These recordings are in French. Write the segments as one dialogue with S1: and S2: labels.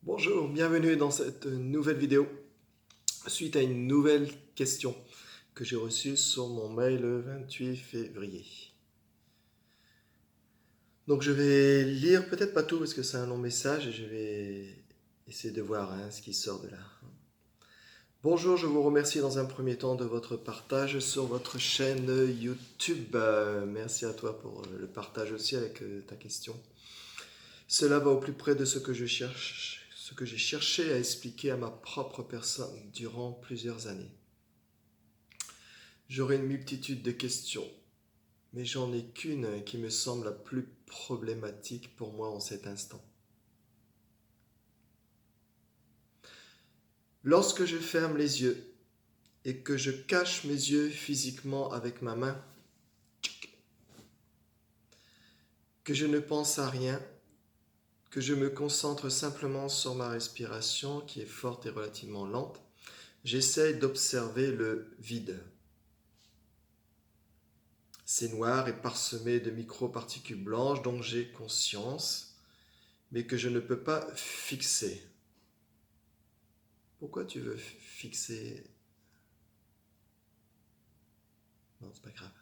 S1: Bonjour, bienvenue dans cette nouvelle vidéo suite à une nouvelle question que j'ai reçue sur mon mail le 28 février. Donc je vais lire peut-être pas tout parce que c'est un long message et je vais essayer de voir ce qui sort de là. Bonjour, je vous remercie dans un premier temps de votre partage sur votre chaîne YouTube. Merci à toi pour le partage aussi avec ta question. Cela va au plus près de ce que je cherche, ce que j'ai cherché à expliquer à ma propre personne durant plusieurs années. J'aurais une multitude de questions, mais j'en ai qu'une qui me semble la plus problématique pour moi en cet instant. Lorsque je ferme les yeux et que je cache mes yeux physiquement avec ma main, que je ne pense à rien, que je me concentre simplement sur ma respiration qui est forte et relativement lente, j'essaie d'observer le vide. C'est noir et parsemé de micro-particules blanches dont j'ai conscience, mais que je ne peux pas fixer. Pourquoi tu veux fixer? Non, c'est pas grave.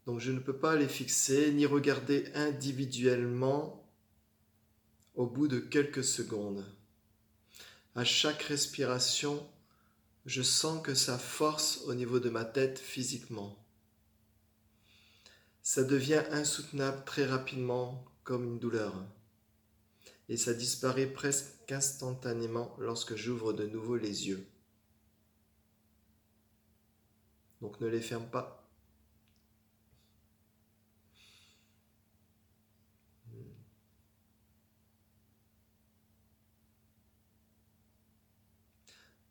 S1: Donc je ne peux pas les fixer ni regarder individuellement au bout de quelques secondes. À chaque respiration, je sens que ça force au niveau de ma tête physiquement. Ça devient insoutenable très rapidement comme une douleur. Et ça disparaît presque instantanément lorsque j'ouvre de nouveau les yeux. Donc ne les ferme pas.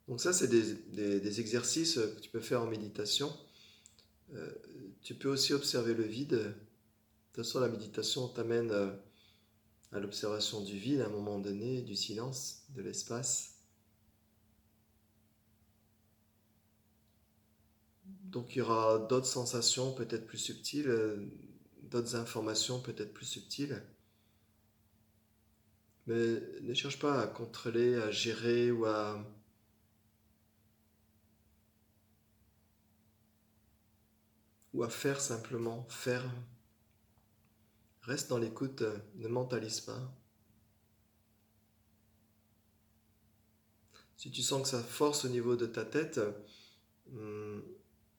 S1: Donc ça, c'est des exercices que tu peux faire en méditation. Euh, Tu peux aussi observer le vide. De toute façon, la méditation t'amène à l'observation du vide à un moment donné, du silence, de l'espace. Donc il y aura d'autres sensations peut-être plus subtiles, d'autres informations peut-être plus subtiles. Mais ne cherche pas à contrôler, à gérer ou à faire simplement. Faire. Reste dans l'écoute, ne mentalise pas. Si tu sens que ça force au niveau de ta tête,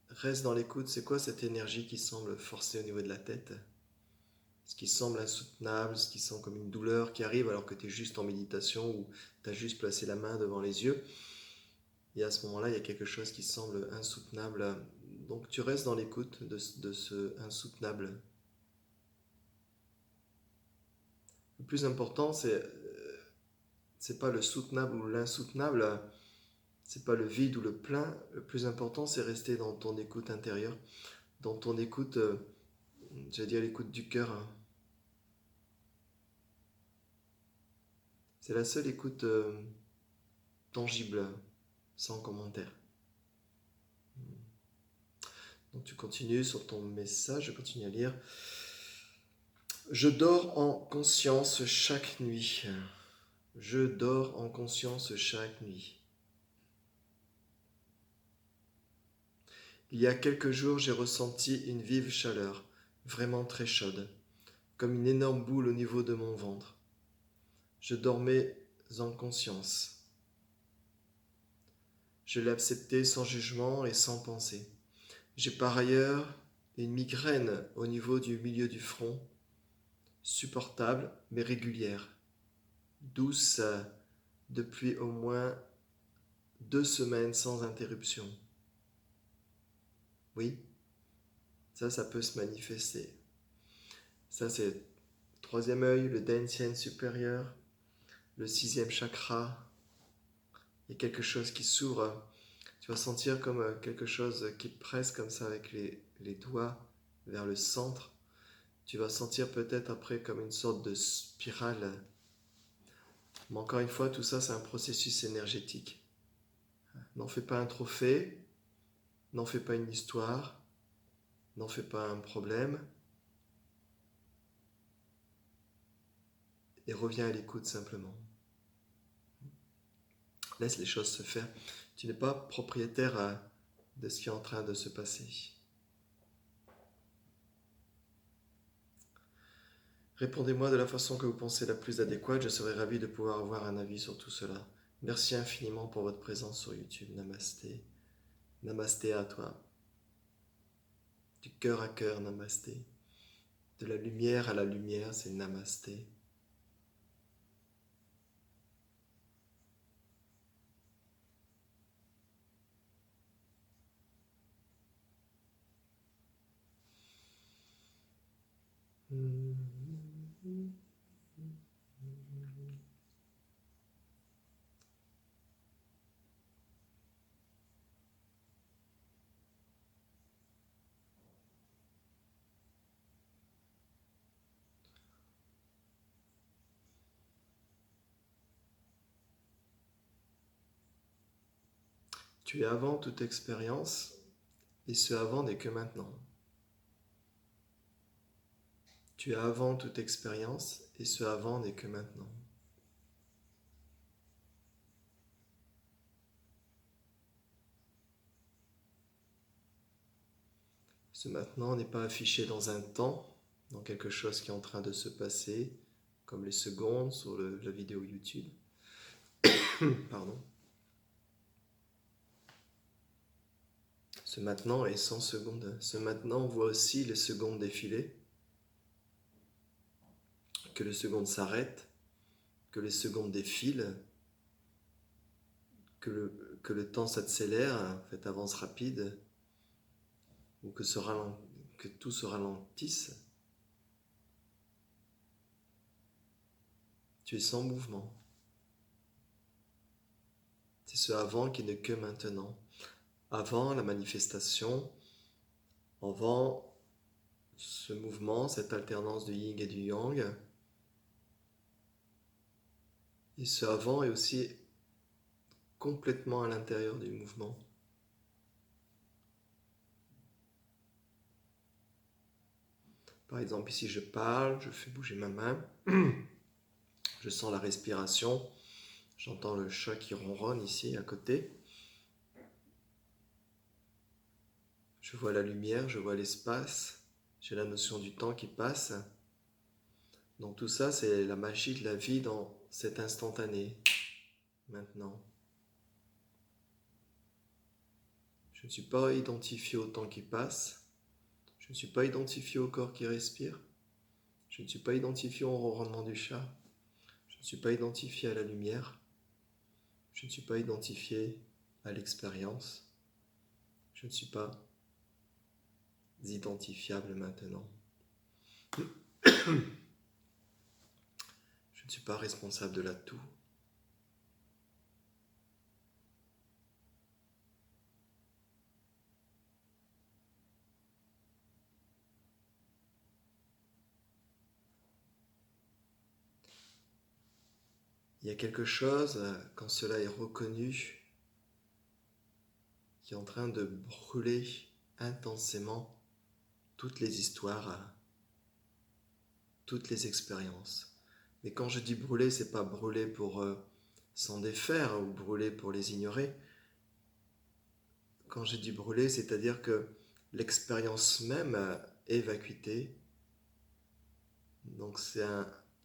S1: reste dans l'écoute. C'est quoi cette énergie qui semble forcer au niveau de la tête? Ce qui semble insoutenable, ce qui semble comme une douleur qui arrive alors que tu es juste en méditation ou tu as juste placé la main devant les yeux. Et à ce moment-là, il y a quelque chose qui semble insoutenable. Donc tu restes dans l'écoute de ce insoutenable. Le plus important, c'est pas le soutenable ou l'insoutenable, c'est pas le vide ou le plein. Le plus important, c'est rester dans ton écoute intérieure, dans ton écoute, j'allais dire l'écoute du cœur. C'est la seule écoute tangible, sans commentaire. Donc tu continues sur ton message, je continue à lire. Je dors en conscience chaque nuit. Je dors en conscience chaque nuit. Il y a quelques jours, j'ai ressenti une vive chaleur, vraiment très chaude, comme une énorme boule au niveau de mon ventre. Je dormais en conscience. Je l'ai accepté sans jugement et sans pensée. J'ai par ailleurs une migraine au niveau du milieu du front, supportable mais régulière, douce depuis au moins 2 semaines sans interruption. Oui, ça peut se manifester. Ça, c'est le troisième œil, le Dansien supérieur, le sixième chakra. Il y a quelque chose qui s'ouvre. Tu vas sentir comme quelque chose qui presse comme ça avec les doigts vers le centre. Tu vas sentir peut-être après comme une sorte de spirale. Mais encore une fois, tout ça, c'est un processus énergétique. N'en fais pas un trophée, n'en fais pas une histoire, n'en fais pas un problème. Et reviens à l'écoute simplement. Laisse les choses se faire. Tu n'es pas propriétaire de ce qui est en train de se passer. Répondez-moi de la façon que vous pensez la plus adéquate. Je serais ravi de pouvoir avoir un avis sur tout cela. Merci infiniment pour votre présence sur YouTube. Namasté. Namasté à toi. Du cœur à cœur, namasté. De la lumière à la lumière, c'est namasté. Tu es avant toute expérience, et ce avant n'est que maintenant. Tu es avant toute expérience, et ce avant n'est que maintenant. Ce maintenant n'est pas affiché dans un temps, dans quelque chose qui est en train de se passer, comme les secondes sur la vidéo YouTube. Pardon. Ce maintenant est 100 secondes. Ce maintenant voit aussi les secondes défiler, que les secondes s'arrêtent, que les secondes défilent, que le temps s'accélère, en fait avance rapide, ou que tout se ralentisse. Tu es sans mouvement. C'est ce avant qui n'est que maintenant. Avant la manifestation, avant ce mouvement, cette alternance du yin et du yang, et ce avant est aussi complètement à l'intérieur du mouvement. Par exemple, ici je parle, je fais bouger ma main, je sens la respiration, j'entends le chat qui ronronne ici à côté. Je vois la lumière, je vois l'espace, j'ai la notion du temps qui passe. Donc tout ça, c'est la magie de la vie dans cet instantané, maintenant. Je ne suis pas identifié au temps qui passe, je ne suis pas identifié au corps qui respire, je ne suis pas identifié au ronronnement du chat, je ne suis pas identifié à la lumière, je ne suis pas identifié à l'expérience, je ne suis pas identifiable maintenant. Je ne suis pas responsable de la tout. Il y a quelque chose, quand cela est reconnu, qui est en train de brûler intensément toutes les histoires, toutes les expériences. Mais quand je dis brûler, c'est pas brûler pour s'en défaire ou brûler pour les ignorer. Quand je dis brûler, c'est-à-dire que l'expérience même est vacuité. Donc c'est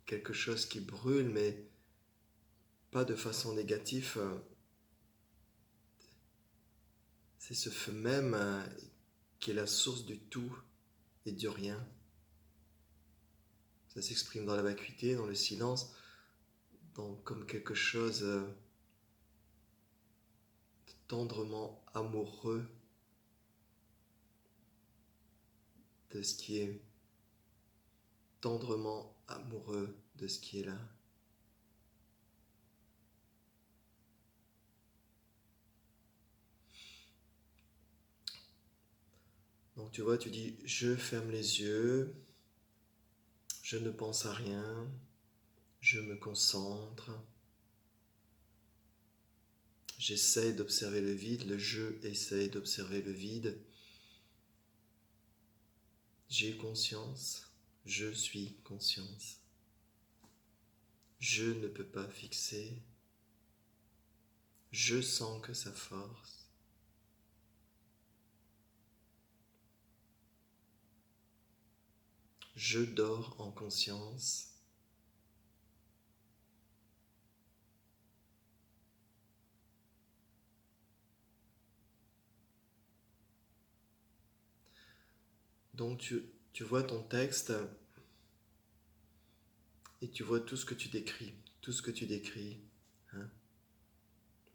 S1: quelque chose qui brûle, mais pas de façon négative. C'est ce feu même qui est la source du tout et du rien. Ça s'exprime dans la vacuité, dans le silence, comme quelque chose de tendrement amoureux de ce qui est, tendrement amoureux de ce qui est là. Donc tu vois, tu dis, je ferme les yeux, je ne pense à rien, je me concentre, j'essaye d'observer le vide, le je essaye d'observer le vide, j'ai conscience, je suis conscience, je ne peux pas fixer, Je sens que ça force. Je dors en conscience. Donc tu vois ton texte et tu vois tout ce que tu décris. Tout ce que tu décris. Hein,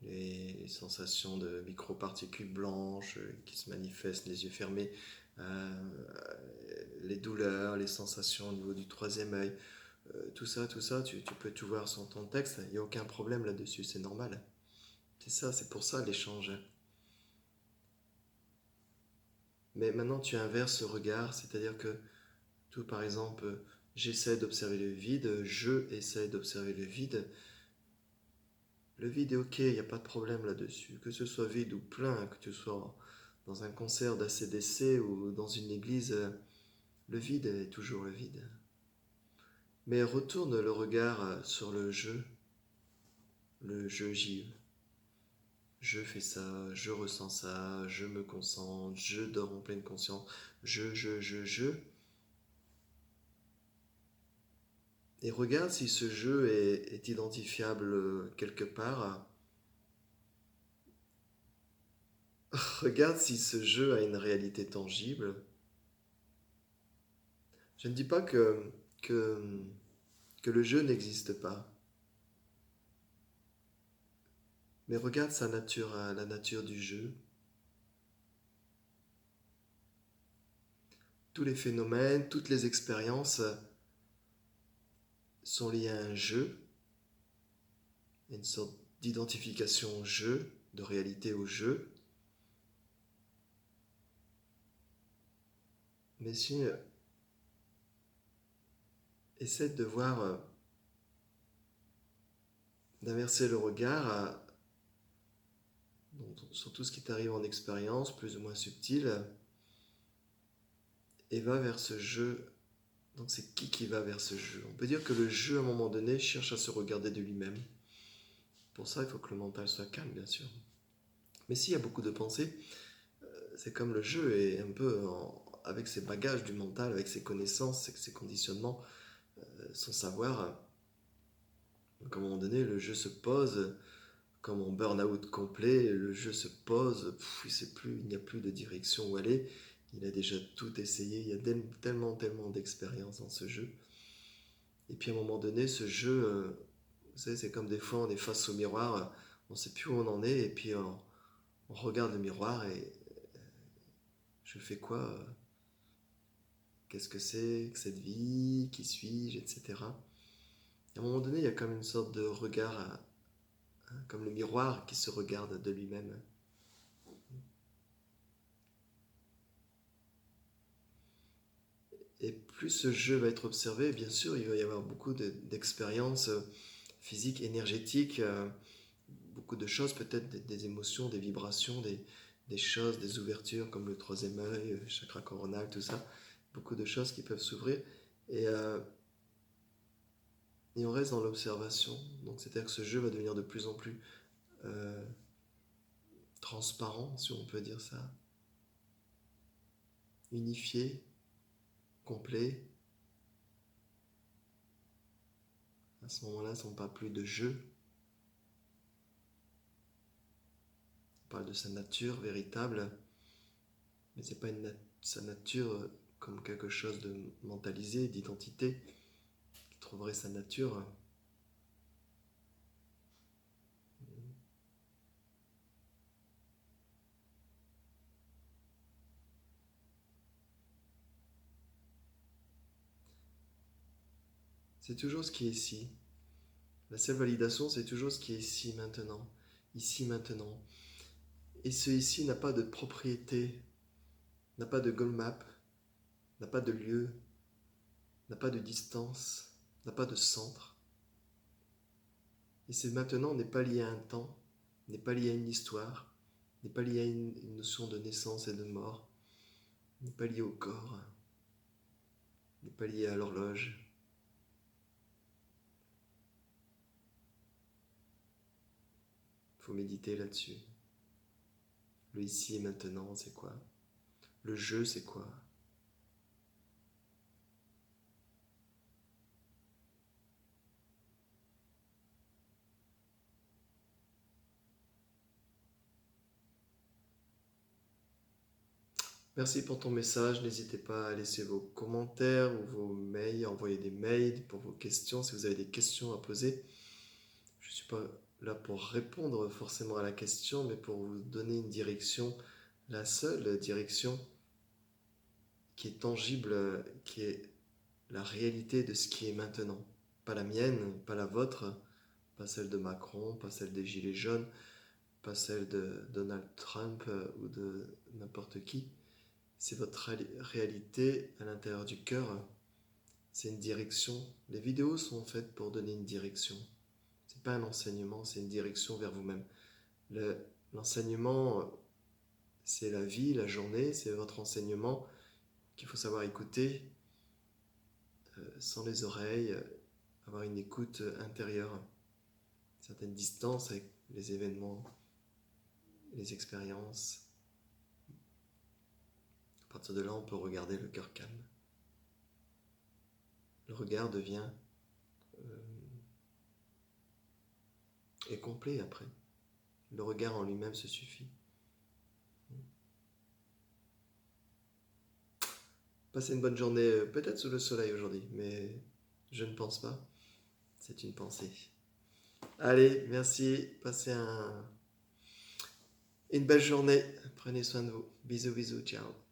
S1: les sensations de microparticules blanches qui se manifestent les yeux fermés, les douleurs, les sensations au niveau du troisième œil, tout ça, tu peux tout voir sur ton texte, il n'y a aucun problème là-dessus, c'est normal. C'est ça, c'est pour ça l'échange. Mais maintenant tu inverses le regard, c'est-à-dire que tout par exemple, j'essaie d'observer le vide, je essaie d'observer le vide. Le vide est ok, il n'y a pas de problème là-dessus. Que ce soit vide ou plein, que tu sois dans un concert d'ACDC ou dans une église, le vide est toujours le vide. Mais retourne le regard sur le je j'y vais. Je fais ça, je ressens ça, je me concentre, je dors en pleine conscience, je. Et regarde si ce jeu est identifiable quelque part. Regarde si ce jeu a une réalité tangible. Je ne dis pas que, que le jeu n'existe pas, mais regarde sa nature, la nature du jeu. Tous les phénomènes, toutes les expériences sont liées à un jeu, une sorte d'identification au jeu, de réalité au jeu. Mais si essaie de voir, d'inverser le regard sur tout ce qui t'arrive en expérience, plus ou moins subtile, et va vers ce jeu. Donc c'est qui va vers ce jeu? On peut dire que le jeu, à un moment donné, cherche à se regarder de lui-même. Pour ça, il faut que le mental soit calme, bien sûr. Mais s'il y a beaucoup de pensées, c'est comme le jeu est un peu avec ses bagages du mental, avec ses connaissances, ses conditionnements, son savoir. Donc à un moment donné, le jeu se pose, comme en burn-out complet, le jeu se pose, il n'y a plus de direction où aller. Il a déjà tout essayé, il y a tellement d'expérience dans ce jeu. Et puis à un moment donné, ce jeu, vous savez, c'est comme des fois on est face au miroir, on ne sait plus où on en est, et puis on regarde le miroir et je fais quoi? Qu'est-ce que c'est que cette vie? Qui suis-je? Etc. Et à un moment donné, il y a comme une sorte de regard, comme le miroir qui se regarde de lui-même. Et plus ce jeu va être observé, bien sûr, il va y avoir beaucoup d'expériences physiques, énergétiques, beaucoup de choses, peut-être des émotions, des vibrations, des choses, des ouvertures comme le troisième œil, chakra coronal, tout ça. Beaucoup de choses qui peuvent s'ouvrir. Et, euh, et on reste dans l'observation. Donc c'est-à-dire que ce jeu va devenir de plus en plus euh, transparent, si on peut dire ça, unifié, complet. À ce moment-là, ce ne sont pas plus de jeu. On parle de sa nature véritable, mais c'est pas sa nature comme quelque chose de mentalisé, d'identité, qui trouverait sa nature. C'est toujours ce qui est ici. La seule validation, c'est toujours ce qui est ici maintenant. Ici maintenant. Et ce ici n'a pas de propriété, n'a pas de goal map, n'a pas de lieu, n'a pas de distance, n'a pas de centre. Et ce maintenant n'est pas lié à un temps, n'est pas lié à une histoire, n'est pas lié à une notion de naissance et de mort, n'est pas lié au corps, n'est pas lié à l'horloge. faut méditer là-dessus. Le ici et maintenant, c'est quoi? Le jeu, c'est quoi? Merci pour ton message. N'hésitez pas à laisser vos commentaires ou vos mails, à envoyer des mails pour vos questions si vous avez des questions à poser. Je ne suis pas là pour répondre forcément à la question, mais pour vous donner une direction, la seule direction qui est tangible, qui est la réalité de ce qui est maintenant. Pas la mienne, pas la vôtre, pas celle de Macron, pas celle des Gilets jaunes, pas celle de Donald Trump ou de n'importe qui. C'est votre réalité à l'intérieur du cœur. C'est une direction. Les vidéos sont faites pour donner une direction. C'est pas un enseignement, c'est une direction vers vous-même. L'enseignement, c'est la vie, la journée, c'est votre enseignement qu'il faut savoir écouter sans les oreilles, avoir une écoute intérieure, une certaine distance avec les événements, les expériences. À partir de là, on peut regarder le cœur calme. Le regard devient est complet après. Le regard en lui-même se suffit. Passez une bonne journée, peut-être sous le soleil aujourd'hui, mais je ne pense pas. C'est une pensée. Allez, merci. Passez une belle journée. Prenez soin de vous. Bisous, bisous, ciao.